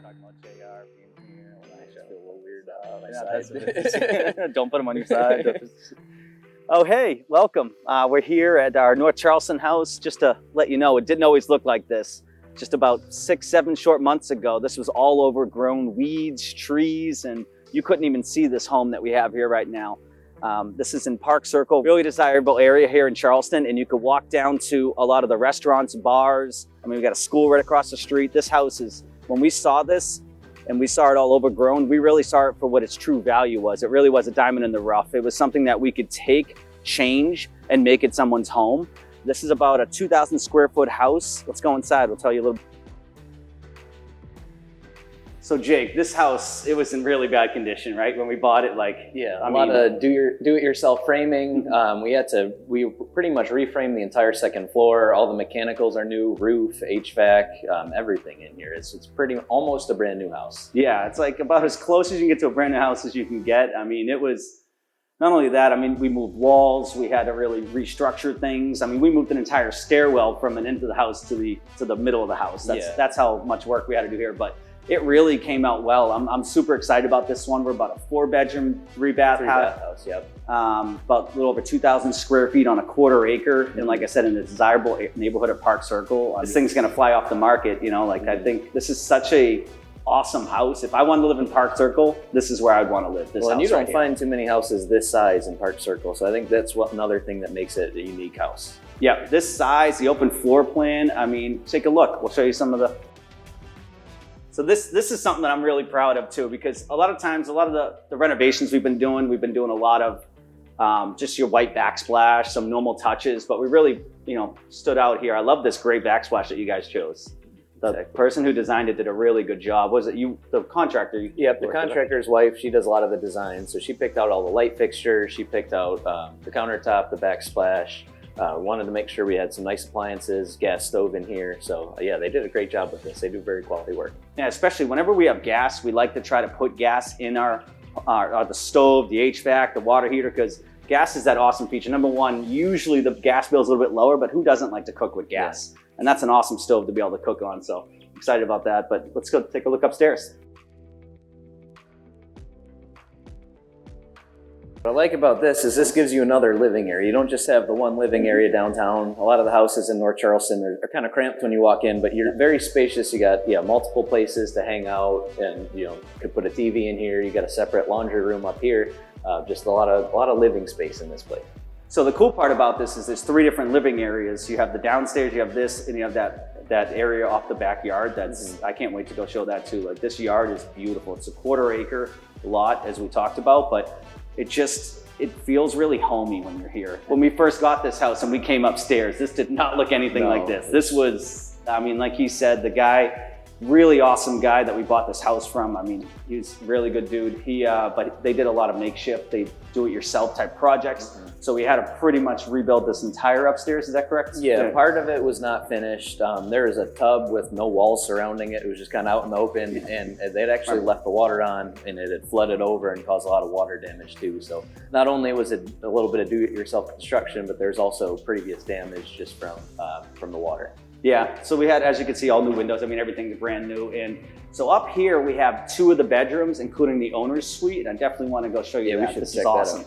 talking about JR being here. When I feel a little weird on my Yeah, side. Don't put him on your side. Oh, hey, welcome. We're here at our North Charleston house. Just to let you know, it didn't always look like this. Just about 6-7 short months ago, this was all overgrown weeds, trees, and you couldn't even see this home that we have here right now. This is in Park Circle, really desirable area here in Charleston, and you could walk down to a lot of the restaurants, bars. I mean, we got a school right across the street. This house is, when we saw this and we saw it all overgrown, we really saw it for what its true value was. It really was a diamond in the rough. It was something that we could take, change, and make it someone's home. This is about a 2,000 square foot house. Let's go inside, we'll tell you a little. So Jake, this house, it was in really bad condition, right? When we bought it, like, a lot of do-it-yourself framing. We pretty much reframed the entire second floor. All the mechanicals are new, roof, HVAC, everything in here. It's pretty almost a brand new house. Yeah, it's like about as close as you can get to a brand new house as you can get. I mean, it was not only that, I mean, we moved walls, we had to really restructure things. I mean, we moved an entire stairwell from an end of the house to the middle of the house. That's how much work we had to do here. But it really came out well. I'm super excited about this one. We're about a 4-bedroom, 3-bath house. Yep. About a little over 2,000 square feet on a 1/4 acre. And like I said, in a desirable neighborhood at Park Circle. This thing's gonna fly off the market, you know, like I think this is such a awesome house. If I wanted to live in Park Circle, this is where I'd want to live. Well, and you don't find too many houses this size in Park Circle. So I think that's another thing that makes it a unique house. Yeah, this size, the open floor plan. I mean, take a look. We'll show you some of the. So this is something that I'm really proud of too, because a lot of times, a lot of the renovations we've been doing a lot of just your white backsplash, some normal touches, but we really, stood out here. I love this gray backsplash that you guys chose. The person who designed it did a really good job. Was it you, the contractor? Yep, the contractor's wife, she does a lot of the design. So she picked out all the light fixtures, she picked out the countertop, the backsplash. Wanted to make sure we had some nice appliances, gas stove in here. So yeah, they did a great job with this. They do very quality work. Yeah, especially whenever we have gas, we like to try to put gas in the stove, the HVAC, the water heater, because gas is that awesome feature. Number one, usually the gas bill is a little bit lower, but who doesn't like to cook with gas? Yeah. And that's an awesome stove to be able to cook on. So excited about that, but let's go take a look upstairs. What I like about this is this gives you another living area. You don't just have the one living area downtown. A lot of the houses in North Charleston are kind of cramped when you walk in, but you're very spacious. You got multiple places to hang out, and could put a TV in here. You got a separate laundry room up here. Just a lot of living space in this place. So the cool part about this is there's 3 different living areas. You have the downstairs, you have this, and you have that area off the backyard. That's I can't wait to go show that too. Like, this yard is beautiful. It's a 1/4 acre lot, as we talked about, but it feels really homey when you're here. When we first got this house and we came upstairs, this did not look anything like this. This was, I mean, like he said, the guy, really awesome guy that we bought this house from. I mean, he's a really good dude. But they did a lot of makeshift, they do-it-yourself type projects. So we had to pretty much rebuild this entire upstairs. Is that correct? Yeah, part of it was not finished. There is a tub with no walls surrounding it. It was just kind of out in the open, and they'd actually left the water on, and it had flooded over and caused a lot of water damage too. So not only was it a little bit of do-it-yourself construction, but there's also previous damage just from the water. Yeah, so we had, as you can see, all new windows. I mean, everything's brand new. And so up here, we have 2 of the bedrooms, including the owner's suite. I definitely want to go show you that. This is awesome.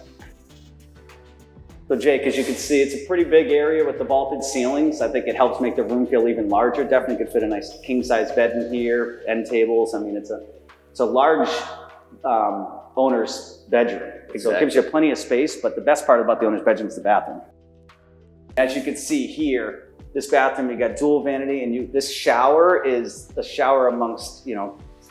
So Jake, as you can see, it's a pretty big area with the vaulted ceilings. I think it helps make the room feel even larger. Definitely could fit a nice king-size bed in here, end tables. I mean, it's a large owner's bedroom. Exactly. So it gives you plenty of space, but the best part about the owner's bedroom is the bathroom. As you can see here, this bathroom, you got dual vanity, and this shower is a shower amongst,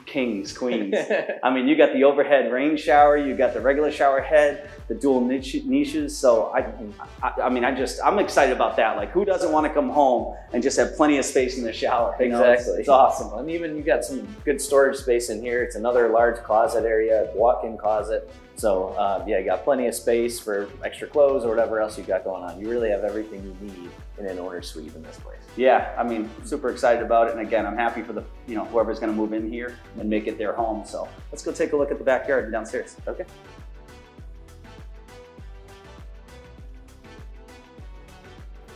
kings, queens. I mean, you got the overhead rain shower, you got the regular shower head, the dual niches. So I'm excited about that. Like, who doesn't want to come home and just have plenty of space in the shower? Exactly. It's awesome. And even you got some good storage space in here. It's another large closet area, walk-in closet. So you got plenty of space for extra clothes or whatever else you got going on. You really have everything you need in an owner's suite in this place. Yeah, I mean, super excited about it. And again, I'm happy for whoever's going to move in here and make it their home. So let's go take a look at the backyard and downstairs. Okay.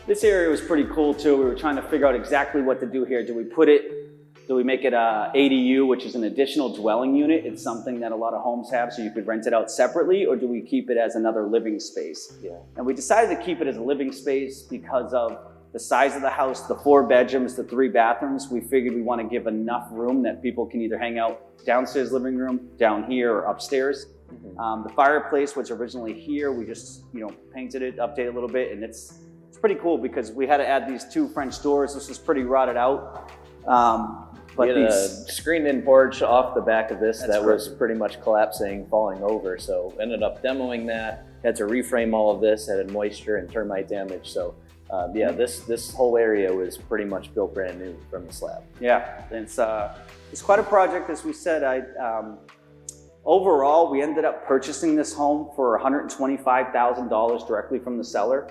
This area was pretty cool too. We were trying to figure out exactly what to do here. Do we put Do we make it a ADU, which is an additional dwelling unit? It's something that a lot of homes have, so you could rent it out separately, or do we keep it as another living space? Yeah. And we decided to keep it as a living space because of the size of the house, the 4 bedrooms, the 3 bathrooms. We figured we want to give enough room that people can either hang out downstairs living room, down here, or upstairs. The fireplace, which originally here, we just painted it, updated a little bit, and it's pretty cool because we had to add these 2 French doors. This was pretty rotted out. But we had a screened-in porch off the back of this that was pretty much collapsing, falling over. So ended up demoing that. Had to reframe all of this. Had moisture and termite damage. So yeah, this whole area was pretty much built brand new from the slab. Yeah, it's quite a project. As we said, overall we ended up purchasing this home for $125,000 directly from the seller.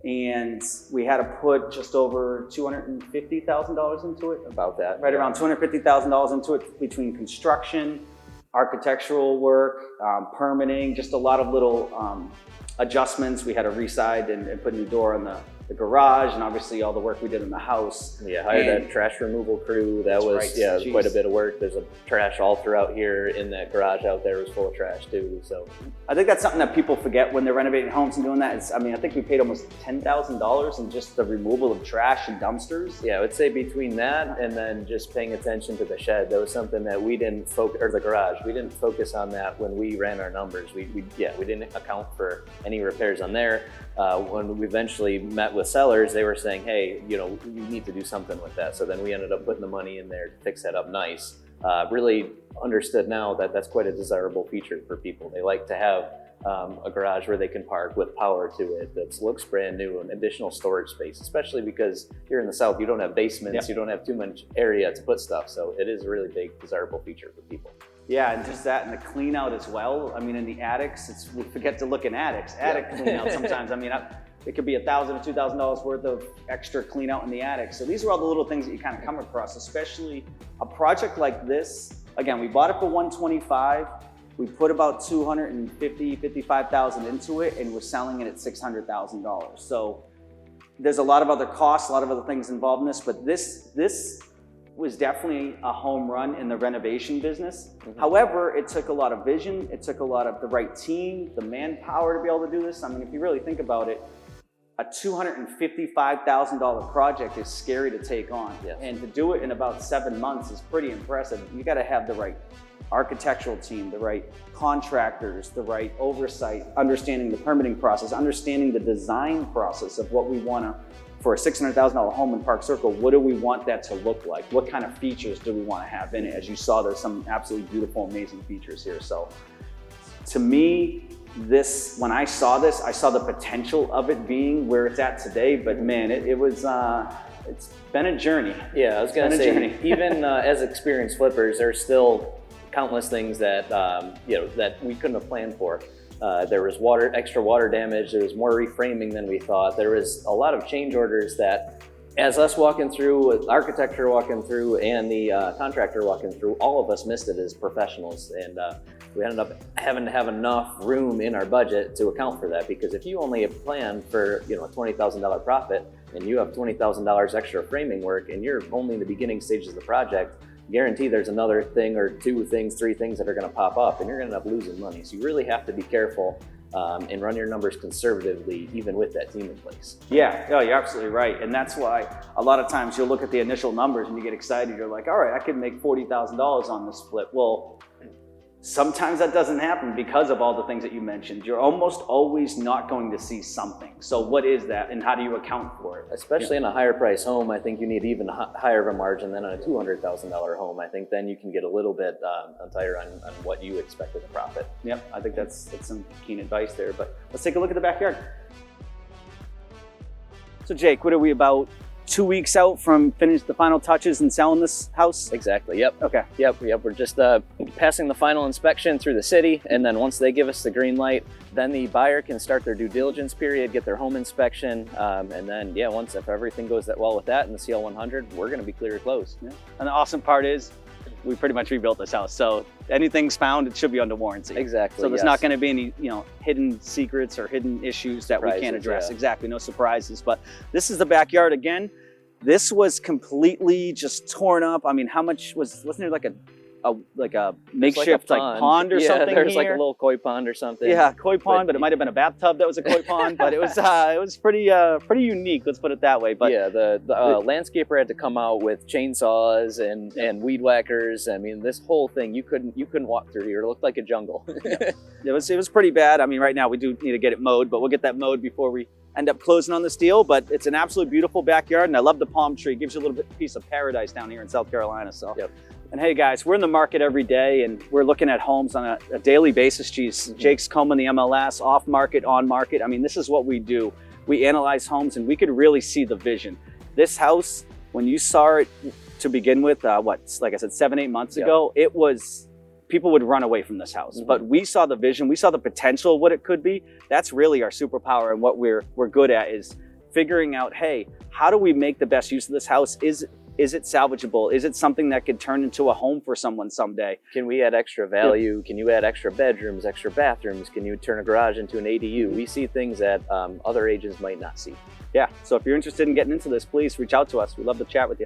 And we had to put just over $250,000 into it. About that. Right around $250,000 into it between construction, architectural work, permitting, just a lot of little adjustments. We had to reside and put a new door on the garage, and obviously all the work we did in the house. Yeah, hired a trash removal crew. That was quite a bit of work. There's a trash all throughout here, in that garage out there was full of trash too. So I think that's something that people forget when they're renovating homes and doing that. I think we paid almost $10,000 in just the removal of trash and dumpsters. Yeah, I would say between that and then just paying attention to the shed, that was something that we didn't focus, or the garage, we didn't focus on that when we ran our numbers. We didn't account for any repairs on there. When we eventually met with sellers, they were saying, hey, you need to do something with that. So then we ended up putting the money in there to fix that up nice. Really understood now that that's quite a desirable feature for people. They like to have a garage where they can park with power to it that looks brand new, and additional storage space, especially because here in the South, you don't have basements, you don't have too much area to put stuff. So it is a really big, desirable feature for people. Yeah, and just that, and the clean out as well. I mean, in the attics, we forget to look in attics. Attic clean out sometimes. I mean, it could be $1,000 or $2,000 worth of extra clean out in the attic. So these are all the little things that you kind of come across, especially a project like this. Again, we bought it for $125,000. We put about $55,000 into it, and we're selling it at $600,000. So there's a lot of other costs, a lot of other things involved in this, but this was definitely a home run in the renovation business. However, it took a lot of vision. It took a lot of the right team, the manpower to be able to do this. I mean, if you really think about it, a $255,000 project is scary to take on. And to do it in about 7 months is pretty impressive. You got to have the right architectural team, the right contractors, the right oversight, understanding the permitting process, understanding the design process of what we want to, for a $600,000 home in Park Circle, what do we want that to look like? What kind of features do we want to have in it? As you saw, there's some absolutely beautiful, amazing features here. So to me, when I saw this, I saw the potential of it being where it's at today, but man, it's been a journey. Yeah, I was gonna say, even as experienced flippers, there's still countless things that that we couldn't have planned for. There was extra water damage. There was more reframing than we thought. There was a lot of change orders that, as us walking through, architecture walking through, and the contractor walking through, all of us missed it as professionals. And we ended up having to have enough room in our budget to account for that. Because if you only plan for a $20,000 profit, and you have $20,000 extra framing work, and you're only in the beginning stages of the project, guarantee there's another thing or 2 things, 3 things that are going to pop up, and you're going to end up losing money. So you really have to be careful and run your numbers conservatively, even with that team in place. Yeah, no, you're absolutely right. And that's why a lot of times you'll look at the initial numbers and you get excited. You're like, all right, I could make $40,000 on this flip. Well, sometimes that doesn't happen because of all the things that you mentioned. You're almost always not going to see something. So what is that, and how do you account for it? Especially in a higher price home, I think you need even higher of a margin than on a $200,000 home. I think then you can get a little bit tighter on what you expect as a profit. Yep, I think that's some keen advice there. But let's take a look at the backyard. So Jake, what are we, about 2 weeks out from finishing the final touches and selling this house? Exactly. Yep. Okay. Yep. We're just passing the final inspection through the city, and then once they give us the green light, then the buyer can start their due diligence period, get their home inspection, and then if everything goes that well with that and the CL 100, we're going to be clear to close. Yeah. And the awesome part is, we pretty much rebuilt this house, so anything's found, it should be under warranty. Exactly. So there's not going to be any hidden secrets or hidden issues that we can't address. Exactly, no surprises. But this is the backyard again. This was completely just torn up. I mean, how much wasn't there like a makeshift like pond or something there's here? like a little koi pond or something. Yeah, koi pond, but it might have been a bathtub that was a koi pond. But it was pretty unique. Let's put it that way. But yeah, the landscaper had to come out with chainsaws and weed whackers. I mean, this whole thing you couldn't walk through here. It looked like a jungle. it was pretty bad. I mean, right now we do need to get it mowed, but we'll get that mowed before we end up closing on this deal. But it's an absolutely beautiful backyard, and I love the palm tree. It gives you a little bit piece of paradise down here in South Carolina. So. Yep. And hey guys, we're in the market every day and we're looking at homes on a daily basis. Geez, Jake's combing the MLS, off market, on market. I mean, this is what we do. We analyze homes and we could really see the vision. This house, when you saw it to begin with, like I said, 7-8 months ago, it was, people would run away from this house. But we saw the vision, we saw the potential of what it could be. That's really our superpower, and what we're good at is figuring out, hey, how do we make the best use of this house? Is it salvageable? Is it something that could turn into a home for someone someday? Can we add extra value? Yep. Can you add extra bedrooms, extra bathrooms? Can you turn a garage into an ADU? We see things that other agents might not see. Yeah, so if you're interested in getting into this, please reach out to us. We'd love to chat with you.